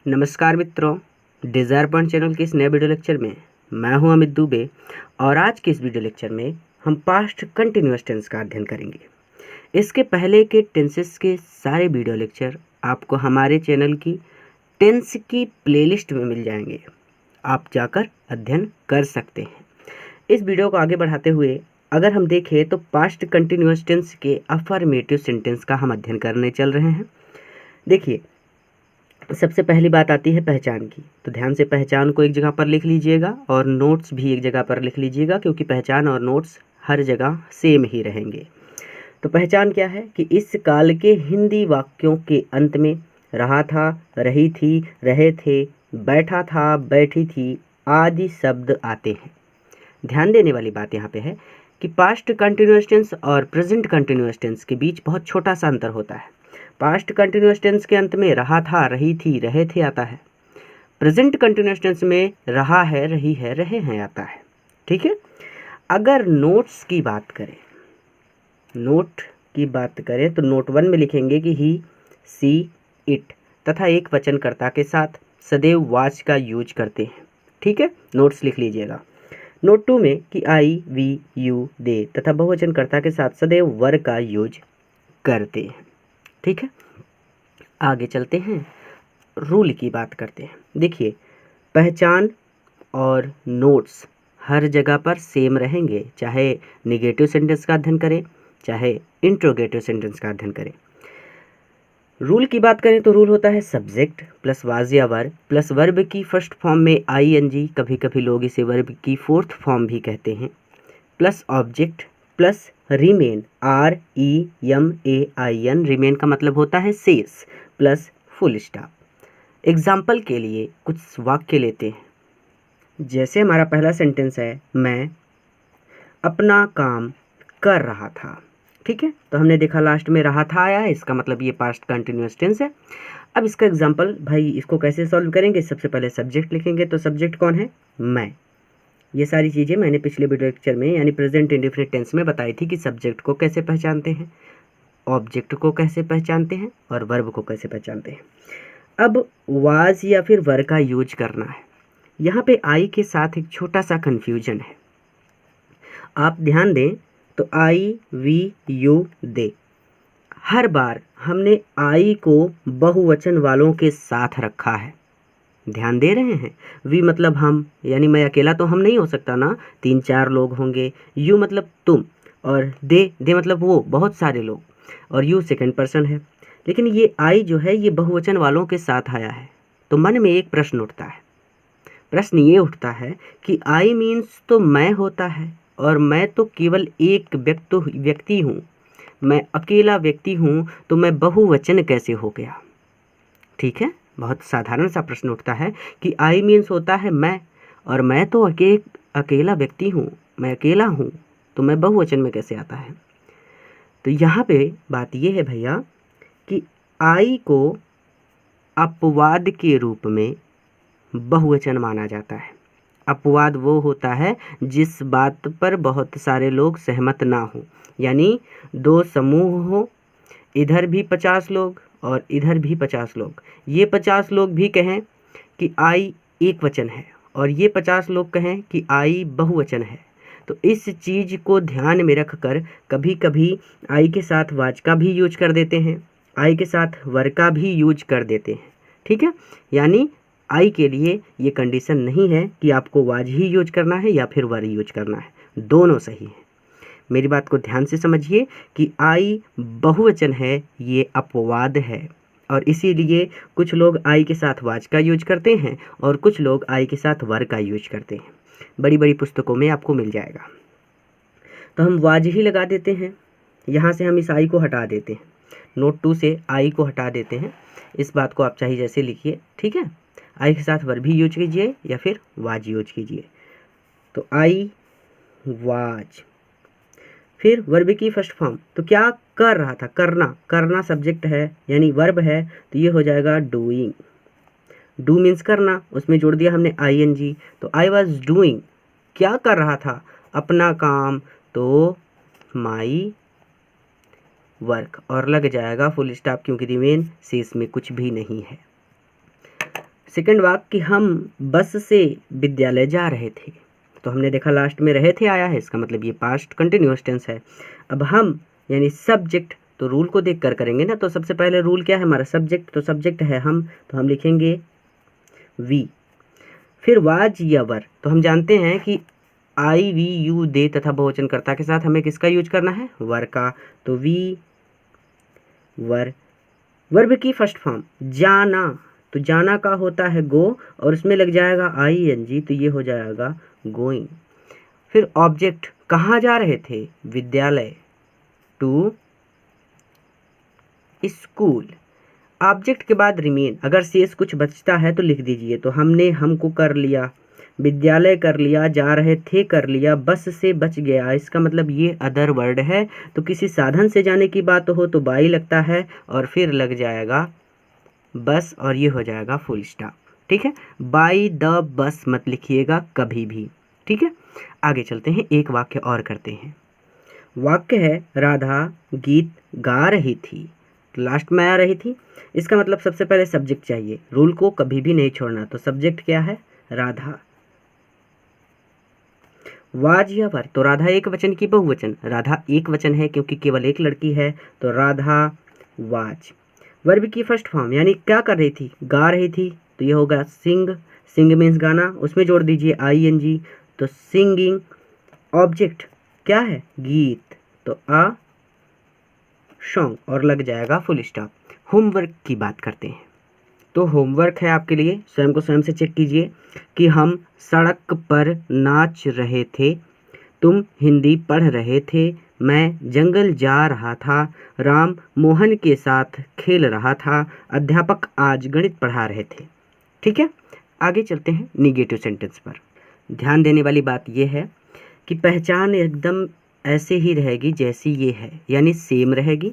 नमस्कार मित्रों, desire point channel के इस नए वीडियो लेक्चर में मैं हूं अमित दुबे और आज के इस वीडियो लेक्चर में हम पास्ट कंटिन्यूअस टेंस का अध्ययन करेंगे। इसके पहले के टेंसेस के सारे वीडियो लेक्चर आपको हमारे चैनल की टेंस की प्लेलिस्ट में मिल जाएंगे, आप जाकर अध्ययन कर सकते हैं। इस वीडियो को आगे बढ़ाते हुए अगर हम देखें तो पास्ट कंटिन्यूअस टेंस के अफर्मेटिव सेंटेंस का हम अध्ययन करने चल रहे हैं। देखिए, सबसे पहली बात आती है पहचान की, तो ध्यान से पहचान को एक जगह पर लिख लीजिएगा और नोट्स भी एक जगह पर लिख लीजिएगा, क्योंकि पहचान और नोट्स हर जगह सेम ही रहेंगे। तो पहचान क्या है कि इस काल के हिंदी वाक्यों के अंत में रहा था, रही थी, रहे थे, बैठा था, बैठी थी आदि शब्द आते हैं। ध्यान देने वाली बात यहाँ पे है कि पास्ट कंटिन्यूअस टेंस और प्रेजेंट कंटिन्यूअस टेंस के बीच बहुत छोटा सा अंतर होता है। पास्ट कंटिन्यूअस टेंस के अंत में रहा था, रही थी, रहे थे आता है। प्रेजेंट कंटिन्यूअस टेंस में रहा है, रही है, रहे हैं आता है। ठीक है। अगर नोट्स की बात करें, तो नोट 1 में लिखेंगे कि ही, सी, इट तथा एक वचनकर्ता के साथ सदैव वाच का यूज करते हैं। ठीक है, नोट्स लिख लीजिएगा। नोट 2 में कि आई, वी, यू, दे तथा बहुवचनकर्ता के साथ सदैव वर का यूज करते हैं। ठीक है, आगे चलते हैं, रूल की बात करते हैं। देखिए, पहचान और नोट्स हर जगह पर सेम रहेंगे, चाहे निगेटिव सेंटेंस का अध्ययन करें, चाहे इंट्रोगेटिव सेंटेंस का अध्ययन करें। रूल की बात करें तो रूल होता है सब्जेक्ट प्लस वाज या वर्ब प्लस वर्ब की फर्स्ट फॉर्म में आईएनजी, कभी कभी लोग इसे वर्ब की फोर्थ फॉर्म भी कहते हैं, plus object plus remain, REMAIN, remain का मतलब होता है शेष, प्लस फुल स्टॉप। एग्जाम्पल के लिए कुछ वाक्य लेते हैं। जैसे हमारा पहला सेंटेंस है, मैं अपना काम कर रहा था। ठीक है, तो हमने देखा लास्ट में रहा था आया है, इसका मतलब ये पास्ट कंटिन्यूअस टेंस है। अब इसका एग्जाम्पल भाई इसको कैसे सॉल्व करेंगे? सबसे पहले सब्जेक्ट लिखेंगे, तो सब्जेक्ट कौन है? मैं। ये सारी चीज़ें मैंने पिछले वीडियो लेक्चर में यानी प्रेजेंट इंडेफिनिट टेंस में बताई थी कि सब्जेक्ट को कैसे पहचानते हैं, ऑब्जेक्ट को कैसे पहचानते हैं और वर्ब को कैसे पहचानते हैं। अब वाज या फिर वर का यूज करना है। यहाँ पे आई के साथ एक छोटा सा कन्फ्यूजन है, आप ध्यान दें। तो आई, वी, यू, दे, हर बार हमने आई को बहुवचन वालों के साथ रखा है। ध्यान दे रहे हैं? वी मतलब हम, यानी मैं अकेला तो हम नहीं हो सकता ना, 3-4 लोग होंगे। यू मतलब तुम, और दे मतलब वो, बहुत सारे लोग, और यू सेकंड पर्सन है। लेकिन ये आई जो है ये बहुवचन वालों के साथ आया है। तो मन में एक प्रश्न उठता है, प्रश्न ये उठता है कि आई मीन्स तो मैं होता है, और मैं तो केवल एक व्यक्ति हूँ, मैं अकेला व्यक्ति हूँ, तो मैं बहुवचन कैसे हो गया? ठीक है, बहुत साधारण सा प्रश्न उठता है कि आई मीन्स होता है मैं, और मैं तो अकेला व्यक्ति हूँ, मैं अकेला हूँ, तो मैं बहुवचन में कैसे आता है? तो यहाँ पे बात ये है भैया कि आई को अपवाद के रूप में बहुवचन माना जाता है। अपवाद वो होता है जिस बात पर बहुत सारे लोग सहमत ना हो, यानी 2 समूह हो, इधर भी 50 लोग और इधर भी 50 लोग, ये 50 लोग भी कहें कि आई एक वचन है और ये 50 लोग कहें कि आई बहुवचन है। तो इस चीज़ को ध्यान में रखकर कभी कभी आई के साथ वाज का भी यूज कर देते हैं, आई के साथ वर का भी यूज कर देते हैं। ठीक है, यानी आई के लिए ये कंडीशन नहीं है कि आपको वाज ही यूज करना है या फिर वर यूज करना है, दोनों सही है। मेरी बात को ध्यान से समझिए कि आई बहुवचन है, ये अपवाद है, और इसीलिए कुछ लोग आई के साथ वाज का यूज करते हैं और कुछ लोग आई के साथ वर का यूज करते हैं। बड़ी बड़ी पुस्तकों में आपको मिल जाएगा। तो हम वाज ही लगा देते हैं, यहाँ से हम इस आई को हटा देते हैं, नोट 2 से आई को हटा देते हैं। इस बात को आप चाहे जैसे लिखिए। ठीक है, आई के साथ वर भी यूज कीजिए या फिर वाज यूज कीजिए। तो आई वाज, फिर वर्ब की फर्स्ट फॉर्म, तो क्या कर रहा था? करना सब्जेक्ट है यानी वर्ब है, तो ये हो जाएगा डूइंग। डू मीन्स करना, उसमें जोड़ दिया हमने ING, तो आई वॉज डूइंग, क्या कर रहा था? अपना काम, तो माई वर्क, और लग जाएगा फुल स्टॉप, क्योंकि रिमेन शेष में कुछ भी नहीं है। सेकंड वाक्य कि हम बस से विद्यालय जा रहे थे, तो हमने देखा लास्ट में रहे थे आया है, इसका मतलब ये पास्ट कंटिन्यूअस टेंस है। अब हम यानी सब्जेक्ट, तो रूल को देख कर करेंगे ना। तो सबसे पहले रूल क्या है हमारा, सब्जेक्ट, तो सब्जेक्ट है हम, तो हम लिखेंगे वी। फिर वाज या वर, तो हम जानते हैं कि आई वी यू दे तथा बहुवचनकर्ता के साथ हमें किसका यूज करना है, वर का। तो वी वर। वर्ब की फर्स्ट फॉर्म जाना, तो जाना का होता है गो और उसमें लग जाएगा आई एन जी, तो ये हो जाएगा गोइंग। फिर ऑब्जेक्ट, कहाँ जा रहे थे, विद्यालय, टू स्कूल। ऑब्जेक्ट के बाद रिमेन, अगर शेष कुछ बचता है तो लिख दीजिए। तो हमने हमको कर लिया, विद्यालय कर लिया, जा रहे थे कर लिया, बस से बच गया, इसका मतलब ये अदर वर्ड है। तो किसी साधन से जाने की बात हो तो बाई लगता है और फिर लग जाएगा बस और ये हो जाएगा फुल स्टॉप। ठीक है, बाई द बस मत लिखिएगा कभी भी। ठीक है, आगे चलते हैं, एक वाक्य और करते हैं। वाक्य है राधा गीत गा रही थी, लास्ट में आ रही थी, इसका मतलब सबसे पहले सब्जेक्ट चाहिए, रूल को कभी भी नहीं छोड़ना। तो सब्जेक्ट क्या है, राधा। वाज या वर, तो राधा एक वचन की बहुवचन, राधा एक वचन है क्योंकि केवल एक लड़की है, तो राधा वाज। वर्ब की फर्स्ट फॉर्म यानी क्या कर रही थी, गा रही थी, तो ये होगा सिंग, सिंग मीन्स गाना, उसमें जोड़ दीजिए आई एन जी, तो सिंगिंग। ऑब्जेक्ट क्या है, गीत, तो आ सॉन्ग और लग जाएगा फुल स्टॉप। होमवर्क की बात करते हैं, तो होमवर्क है आपके लिए, स्वयं को स्वयं से चेक कीजिए कि हम सड़क पर नाच रहे थे, तुम हिंदी पढ़ रहे थे, मैं जंगल जा रहा था, राम मोहन के साथ खेल रहा था, अध्यापक आज गणित पढ़ा रहे थे। ठीक है, आगे चलते हैं निगेटिव सेंटेंस पर। ध्यान देने वाली बात यह है कि पहचान एकदम ऐसे ही रहेगी जैसी ये है, यानी सेम रहेगी।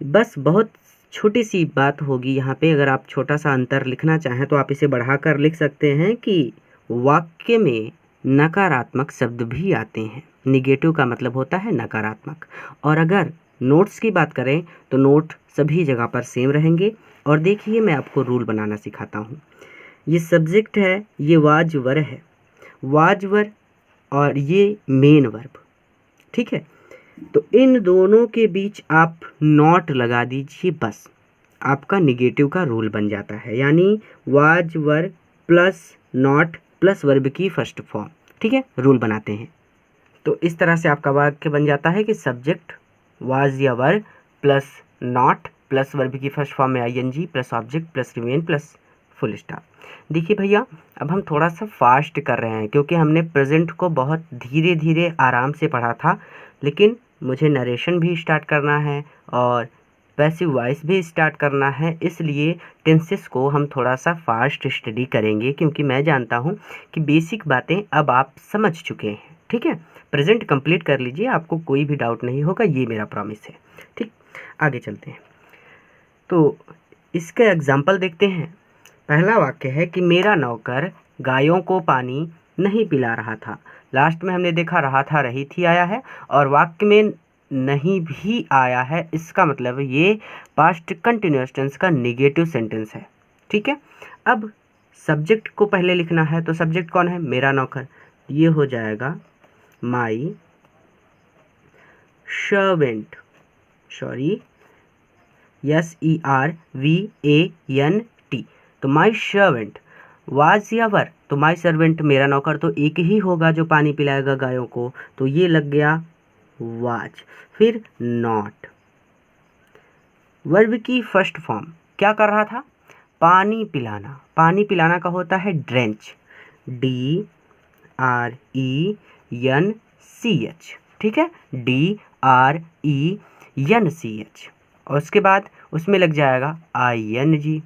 बस बहुत छोटी सी बात होगी यहाँ पे, अगर आप छोटा सा अंतर लिखना चाहें तो आप इसे बढ़ाकर लिख सकते हैं कि वाक्य में नकारात्मक शब्द भी आते हैं। निगेटिव का मतलब होता है नकारात्मक। और अगर नोट्स की बात करें तो नोट सभी जगह पर सेम रहेंगे। और देखिए मैं आपको रूल बनाना सिखाता हूँ। ये सब्जेक्ट है, ये वाजवर है, वाजवर और ये मेन वर्ब। ठीक है, तो इन दोनों के बीच आप नॉट लगा दीजिए, बस आपका निगेटिव का रूल बन जाता है, यानी was were plus not plus verb की फर्स्ट फॉर्म। ठीक है, रूल बनाते हैं तो इस तरह से आपका वाक्य बन जाता है कि सब्जेक्ट वाज या were plus not plus verb की फर्स्ट फॉर्म में I N G plus object plus remain plus full stop. देखिए भैया, अब हम थोड़ा सा फास्ट कर रहे हैं क्योंकि हमने प्रेजेंट को बहुत धीरे धीरे आराम से पढ़ा था, लेकिन मुझे नरेशन भी स्टार्ट करना है और पैसिव वॉइस भी स्टार्ट करना है, इसलिए टेंसेस को हम थोड़ा सा फास्ट स्टडी करेंगे क्योंकि मैं जानता हूँ कि बेसिक बातें अब आप समझ चुके हैं। ठीक है, प्रेजेंट कंप्लीट कर लीजिए, आपको कोई भी डाउट नहीं होगा, ये मेरा प्रॉमिस है। ठीक, आगे चलते हैं तो इसका एग्जाम्पल देखते हैं। पहला वाक्य है कि मेरा नौकर गायों को पानी नहीं पिला रहा था, लास्ट में हमने देखा रहा था रही थी आया है और वाक्य में नहीं भी आया है, इसका मतलब ये पास्ट कंटिन्यूअस टेंस का निगेटिव सेंटेंस है। ठीक है, अब सब्जेक्ट को पहले लिखना है, तो सब्जेक्ट कौन है, मेरा नौकर, ये हो जाएगा माई सर्वेंट, सॉरी SERVANT, तो माई सर्वेंट। वाज या वर, तो माई सर्वेंट मेरा नौकर तो एक ही होगा जो पानी पिलाएगा गायों को, तो ये लग गया वाज। फिर नॉट, वर्ब की फर्स्ट फॉर्म क्या कर रहा था, पानी पिलाना, पानी पिलाना का होता है ड्रेंच, DRENCH। ठीक है, DRENCH और उसके बाद उसमें लग जाएगा ING,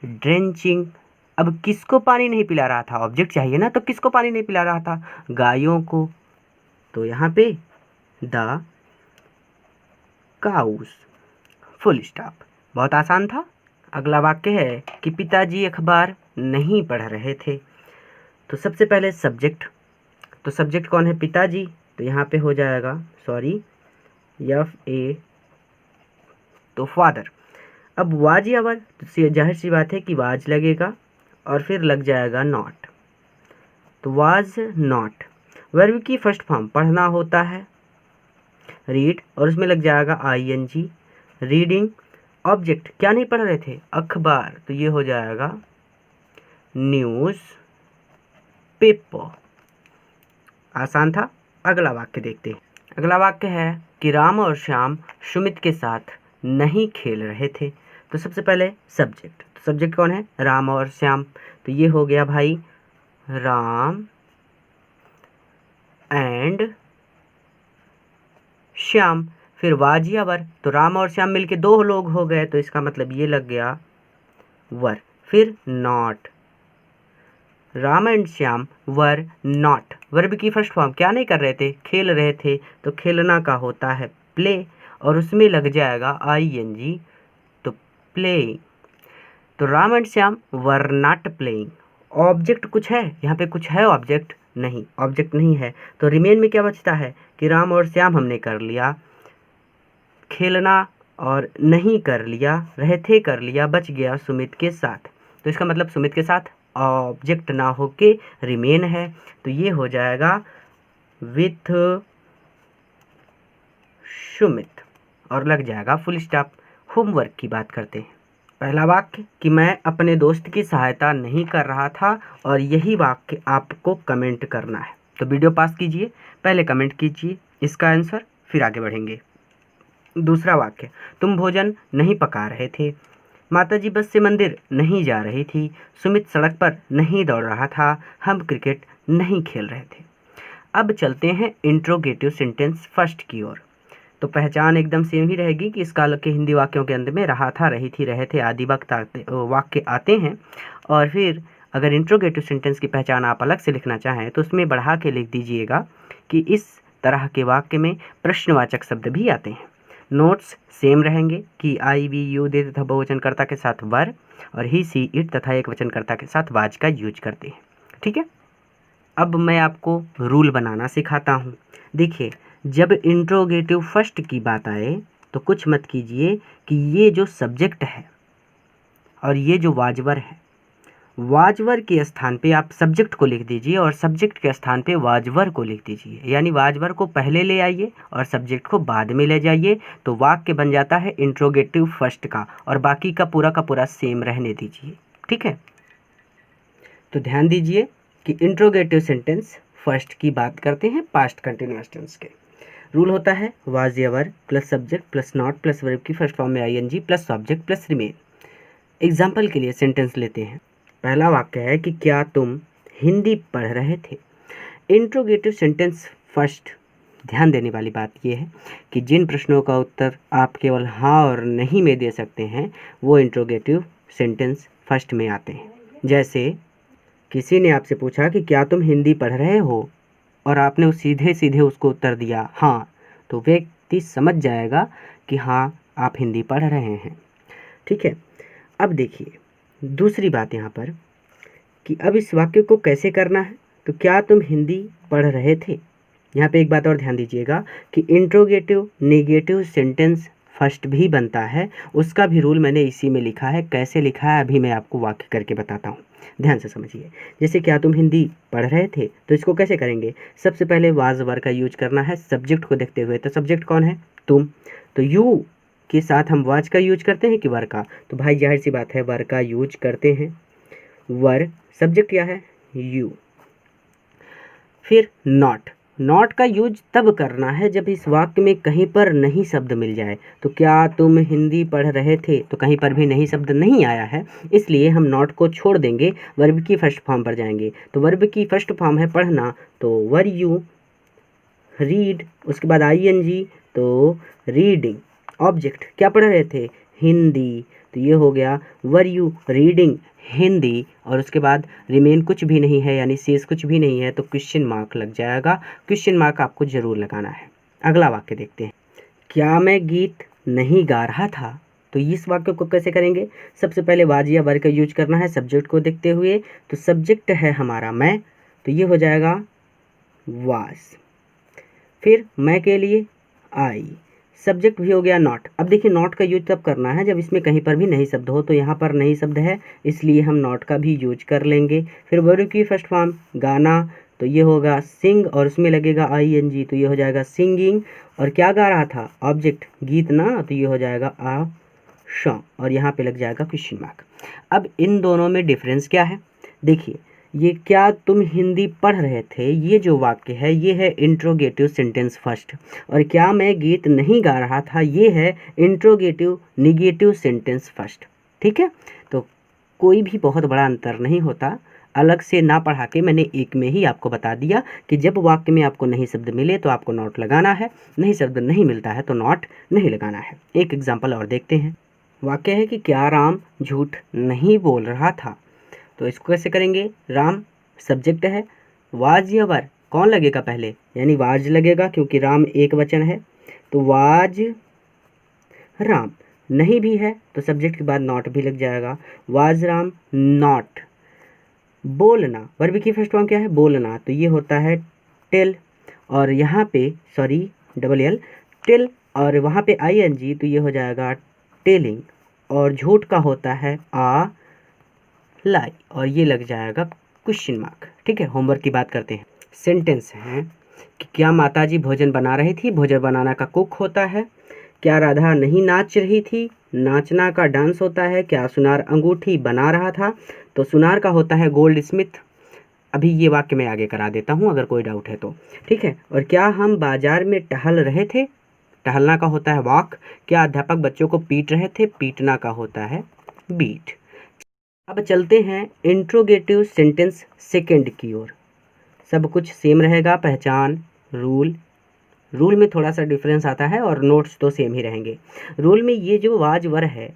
ड्रेंचिंग। अब किसको पानी नहीं पिला रहा था, ऑब्जेक्ट चाहिए ना, तो किसको पानी नहीं पिला रहा था, गायों को, तो यहाँ पे द काउस, फुल स्टॉप। बहुत आसान था। अगला वाक्य है कि पिताजी अखबार नहीं पढ़ रहे थे, तो सबसे पहले सब्जेक्ट, तो सब्जेक्ट कौन है, पिताजी, तो यहाँ पे हो जाएगा सॉरी FA, तो फादर। अब वाज या वर, तो जाहिर सी बात है कि वाज लगेगा और फिर लग जाएगा नॉट, तो वाज नॉट। वर्ब की फर्स्ट फॉर्म पढ़ना होता है रीड, और उसमें लग जाएगा ING रीडिंग। ऑब्जेक्ट क्या नहीं पढ़ रहे थे, अखबार, तो ये हो जाएगा न्यूज़ पेपर। आसान था। अगला वाक्य देखते हैं। अगला वाक्य है कि राम और श्याम सुमित के साथ नहीं खेल रहे थे। तो सबसे पहले सब्जेक्ट, तो सब्जेक्ट कौन है, राम और श्याम, तो ये हो गया भाई राम एंड श्याम। फिर वाज या वर, तो राम और श्याम मिलके 2 लोग हो गए, तो इसका मतलब ये लग गया वर। फिर not, Ram and Shyam were not, verb की फर्स्ट फॉर्म क्या नहीं कर रहे थे, खेल रहे थे, तो खेलना का होता है प्ले, और उसमें लग जाएगा ING, तो प्लेइंग। तो Ram and Shyam were not playing. Object कुछ है यहाँ पे, कुछ है ऑब्जेक्ट, नहीं ऑब्जेक्ट नहीं है, तो रिमेन में क्या बचता है कि राम और श्याम हमने कर लिया, खेलना और नहीं कर लिया, रहे थे कर लिया, बच गया सुमित के साथ। तो इसका मतलब सुमित के साथ ऑब्जेक्ट ना होके रिमेन है, तो ये हो जाएगा विथ सुमित और लग जाएगा फुल स्टॉप। होमवर्क की बात करते हैं। पहला वाक्य कि मैं अपने दोस्त की सहायता नहीं कर रहा था, और यही वाक्य आपको कमेंट करना है। तो वीडियो पास कीजिए, पहले कमेंट कीजिए इसका आंसर, फिर आगे बढ़ेंगे। दूसरा वाक्य, तुम भोजन नहीं पका रहे थे, माताजी बस से मंदिर नहीं जा रही थी, सुमित सड़क पर नहीं दौड़ रहा था, हम क्रिकेट नहीं खेल रहे थे। अब चलते हैं इंट्रोगेटिव सेंटेंस फर्स्ट की ओर। तो पहचान एकदम सेम ही रहेगी कि इस काल के हिंदी वाक्यों के अंत में रहा था, रही थी, रहे थे आदि वाक्य आते हैं। और फिर अगर इंट्रोगेटिव सेंटेंस की पहचान आप अलग से लिखना चाहें तो उसमें बढ़ा के लिख दीजिएगा कि इस तरह के वाक्य में प्रश्नवाचक शब्द भी आते हैं। नोट्स सेम रहेंगे कि I, we, you दे तथा बहुवचनकर्ता के साथ वर, और ही, सी, इट तथा एक वचनकर्ता के साथ वाज का यूज करते हैं। ठीक है, अब मैं आपको रूल बनाना सिखाता हूँ। देखिए, जब इंट्रोगेटिव फर्स्ट की बात आए तो कुछ मत कीजिए कि ये जो सब्जेक्ट है और ये जो वाजवर है, वाजवर के स्थान पे आप सब्जेक्ट को लिख दीजिए और सब्जेक्ट के स्थान पे वाजवर को लिख दीजिए, यानी वाजवर को पहले ले आइए और सब्जेक्ट को बाद में ले जाइए, तो वाक्य बन जाता है इंट्रोगेटिव फर्स्ट का, और बाकी का पूरा सेम रहने दीजिए। ठीक है, तो ध्यान दीजिए कि इंट्रोगेटिव सेंटेंस फर्स्ट की बात करते हैं पास्ट कंटिन्यूअस टेंस के। रूल होता है वाज या were plus subject plus not plus verb की फर्स्ट फॉर्म में ING plus subject plus remain. Example के लिए सेंटेंस लेते हैं। पहला वाक्य है कि क्या तुम हिंदी पढ़ रहे थे। इंट्रोगेटिव सेंटेंस फर्स्ट, ध्यान देने वाली बात यह है कि जिन प्रश्नों का उत्तर आप केवल हाँ और नहीं में दे सकते हैं वो इंट्रोगेटिव सेंटेंस फर्स्ट में आते हैं। जैसे किसी ने आपसे पूछा कि क्या तुम हिंदी पढ़ रहे हो, और आपने सीधे सीधे उसको उत्तर दिया हाँ, तो व्यक्ति समझ जाएगा कि हाँ आप हिंदी पढ़ रहे हैं। ठीक है, अब देखिए दूसरी बात यहाँ पर कि अब इस वाक्य को कैसे करना है। तो क्या तुम हिंदी पढ़ रहे थे, यहाँ पे एक बात और ध्यान दीजिएगा कि इंट्रोगेटिव नेगेटिव सेंटेंस फर्स्ट भी बनता है, उसका भी रूल मैंने इसी में लिखा है। कैसे लिखा है अभी मैं आपको वाक्य करके बताता हूँ, ध्यान से समझिए। जैसे क्या तुम हिंदी पढ़ रहे थे, तो इसको कैसे करेंगे, सबसे पहले वाज वर का यूज करना है सब्जेक्ट को देखते हुए। तो सब्जेक्ट कौन है, तुम, तो यू के साथ हम वाज का यूज करते हैं कि वर का, तो भाई जाहिर सी बात है वर का यूज करते हैं। वर सब्जेक्ट क्या है, यू। फिर नॉट, नॉट का यूज तब करना है जब इस वाक्य में कहीं पर नहीं शब्द मिल जाए। तो क्या तुम हिंदी पढ़ रहे थे, तो कहीं पर भी नहीं शब्द नहीं आया है, इसलिए हम नॉट को छोड़ देंगे, वर्ब की फर्स्ट फॉर्म पर जाएंगे। तो वर्ब की फर्स्ट फॉर्म है पढ़ना, तो वर यू रीड, उसके बाद ING, तो रीडिंग। ऑब्जेक्ट क्या पढ़ रहे थे, हिंदी, तो ये हो गया वर यू रीडिंग हिंदी, और उसके बाद रिमेन कुछ भी नहीं है यानी शेष कुछ भी नहीं है, तो क्वेश्चन मार्क लग जाएगा। क्वेश्चन मार्क आपको जरूर लगाना है। अगला वाक्य देखते हैं। क्या मैं गीत नहीं गा रहा था, तो इस वाक्य को कैसे करेंगे, सबसे पहले वाज या वर का यूज करना है सब्जेक्ट को देखते हुए। तो सब्जेक्ट है हमारा मैं, तो ये हो जाएगा वाज। फिर मैं के लिए आई, सब्जेक्ट भी हो गया नॉट। अब देखिए नॉट का यूज तब करना है जब इसमें कहीं पर भी नहीं शब्द हो, तो यहाँ पर नहीं शब्द है इसलिए हम नॉट का भी यूज कर लेंगे। फिर वर्ब की फर्स्ट फॉर्म गाना, तो ये होगा सिंग और उसमें लगेगा ING, तो ये हो जाएगा सिंगिंग। और क्या गा रहा था, ऑब्जेक्ट गीत ना, तो ये हो जाएगा आ सॉन्ग और यहाँ पे लग जाएगा क्वेश्चन मार्क। अब इन दोनों में डिफरेंस क्या है, देखिए ये क्या तुम हिंदी पढ़ रहे थे, ये जो वाक्य है ये है इंट्रोगेटिव सेंटेंस फर्स्ट, और क्या मैं गीत नहीं गा रहा था ये है इंट्रोगेटिव निगेटिव सेंटेंस फर्स्ट। ठीक है, तो कोई भी बहुत बड़ा अंतर नहीं होता, अलग से ना पढ़ा के मैंने एक में ही आपको बता दिया कि जब वाक्य में आपको नहीं शब्द मिले तो आपको नॉट लगाना है, नहीं शब्द नहीं मिलता है तो नॉट नहीं लगाना है। एक एग्जाम्पल और देखते हैं। वाक्य है कि क्या राम झूठ नहीं बोल रहा था, तो इसको कैसे करेंगे, राम सब्जेक्ट है, वाज या वर कौन लगेगा पहले, यानी वाज लगेगा क्योंकि राम एक वचन है, तो वाज राम। नहीं भी है तो सब्जेक्ट के बाद नॉट भी लग जाएगा, वाज राम नॉट। बोलना, वर्ब की फर्स्ट फॉर्म क्या है, बोलना, तो ये होता है टेल, और यहाँ पे सॉरी डबल एल टेल, और वहाँ पे ING, तो ये हो जाएगा टेलिंग। और झूठ का होता है आ लाई, और ये लग जाएगा क्वेश्चन मार्क। ठीक है, होमवर्क की बात करते हैं। सेंटेंस हैं कि क्या माताजी भोजन बना रही थी, भोजन बनाना का कुक होता है। क्या राधा नहीं नाच रही थी, नाचना का डांस होता है। क्या सुनार अंगूठी बना रहा था, तो सुनार का होता है गोल्ड स्मिथ। अभी ये वाक्य मैं आगे करा देता हूँ अगर कोई डाउट है तो। ठीक है, और क्या हम बाजार में टहल रहे थे, टहलना का होता है वॉक। क्या अध्यापक बच्चों को पीट रहे थे, पीटना का होता है बीट। अब चलते हैं इंट्रोगेटिव सेंटेंस सेकंड की ओर। सब कुछ सेम रहेगा, पहचान, रूल में थोड़ा सा डिफरेंस आता है और नोट्स तो सेम ही रहेंगे। रूल में ये जो वाज वर है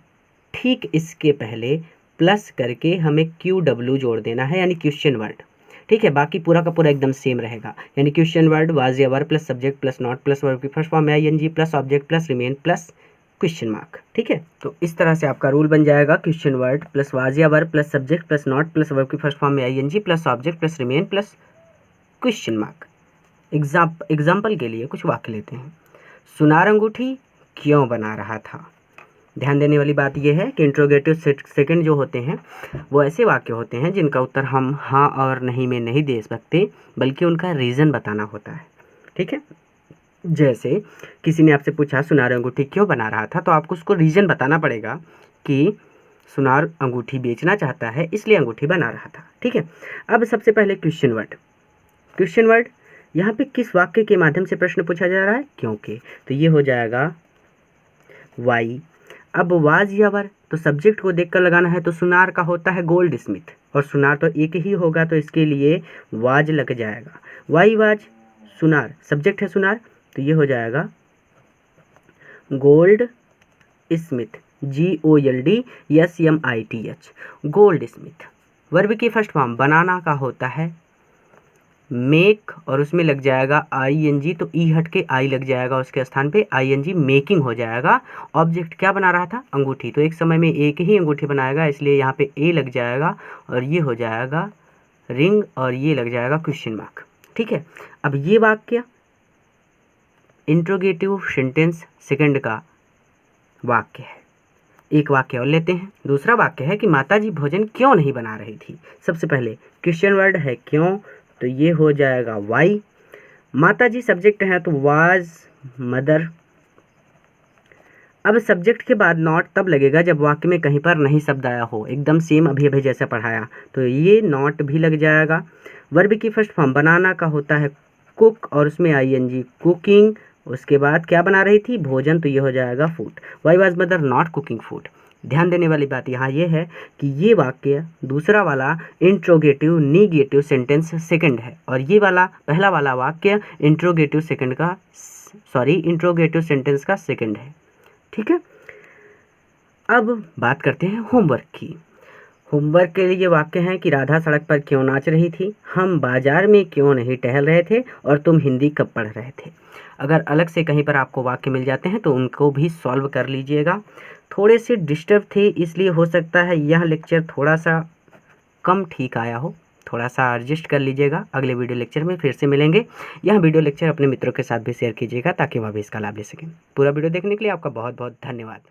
ठीक इसके पहले प्लस करके हमें QW जोड़ देना है, यानी क्वेश्चन वर्ड। ठीक है, बाकी पूरा का पूरा एकदम सेम रहेगा, यानी क्वेश्चन वर्ड वाज या were plus subject plus not plus verb की first form ING plus object plus remain plus question mark. ठीक है, तो इस तरह से आपका रूल बन जाएगा, क्वेश्चन वर्ड प्लस वाज या were plus subject plus not plus verb की फर्स्ट फॉर्म में ING plus object plus remain plus question mark. Example के लिए कुछ वाक्य लेते हैं। सुनार अंगूठी क्यों बना रहा था। ध्यान देने वाली बात यह है कि इंट्रोगेटिव सेकंड जो होते हैं वो ऐसे वाक्य होते हैं जिनका उत्तर हम हाँ और नहीं में नहीं दे सकते, बल्कि उनका रीज़न बताना होता है। ठीक है, जैसे किसी ने आपसे पूछा सुनार अंगूठी क्यों बना रहा था, तो आपको उसको रीज़न बताना पड़ेगा कि सुनार अंगूठी बेचना चाहता है इसलिए अंगूठी बना रहा था। ठीक है, अब सबसे पहले क्वेश्चन वर्ड यहाँ पे किस वाक्य के माध्यम से प्रश्न पूछा जा रहा है, क्योंकि, तो ये हो जाएगा वाई। अब वाज या वर, तो सब्जेक्ट को देखकर लगाना है, तो सुनार का होता है गोल्ड स्मिथ, और सुनार तो एक ही होगा तो इसके लिए वाज लग जाएगा। वाई वाज सुनार, सब्जेक्ट है सुनार, तो ये हो जाएगा gold Smith, GOLD gold Smith. Verb की फर्स्ट फॉर्म बनाना का होता है मेक, और उसमें लग जाएगा ING, तो ई हट के आई लग जाएगा उसके स्थान पे, ING मेकिंग हो जाएगा। ऑब्जेक्ट क्या बना रहा था, अंगूठी, तो एक समय में एक ही अंगूठी बनाएगा इसलिए यहाँ पे ए लग जाएगा, और ये हो जाएगा रिंग, और ये लग जाएगा क्वेश्चन मार्क। ठीक है, अब ये वाक्य इंट्रोगेटिव सेंटेंस सेकंड का वाक्य है। एक वाक्य और लेते हैं। दूसरा वाक्य है कि माताजी भोजन क्यों नहीं बना रही थी। सबसे पहले क्वेश्चन वर्ड है क्यों, तो ये हो जाएगा वाई। माताजी सब्जेक्ट है तो वाज मदर। अब सब्जेक्ट के बाद नॉट तब लगेगा जब वाक्य में कहीं पर नहीं शब्द आया हो, एकदम सेम अभी अभी जैसा पढ़ाया, तो ये नॉट भी लग जाएगा। वर्ब की फर्स्ट फॉर्म बनाना का होता है कुक, और उसमें ING कुकिंग। उसके बाद क्या बना रही थी, भोजन, तो ये हो जाएगा food. Why was mother not cooking food. ध्यान देने वाली बात यहाँ ये है कि ये वाक्य दूसरा वाला इंट्रोगेटिव निगेटिव सेंटेंस सेकंड है, और ये वाला पहला वाला वाक्य इंट्रोगेटिव सेंटेंस का सेकंड है। ठीक है, अब बात करते हैं होमवर्क की। होमवर्क के लिए वाक्य हैं कि राधा सड़क पर क्यों नाच रही थी, हम बाजार में क्यों नहीं टहल रहे थे, और तुम हिंदी कब पढ़ रहे थे। अगर अलग से कहीं पर आपको वाक्य मिल जाते हैं तो उनको भी सॉल्व कर लीजिएगा। थोड़े से डिस्टर्ब थे इसलिए हो सकता है यह लेक्चर थोड़ा सा कम ठीक आया हो, थोड़ा सा एडजस्ट कर लीजिएगा। अगले वीडियो लेक्चर में फिर से मिलेंगे। यह वीडियो लेक्चर अपने मित्रों के साथ भी शेयर कीजिएगा ताकि वह भी इसका लाभ ले सकें। पूरा वीडियो देखने के लिए आपका बहुत बहुत धन्यवाद।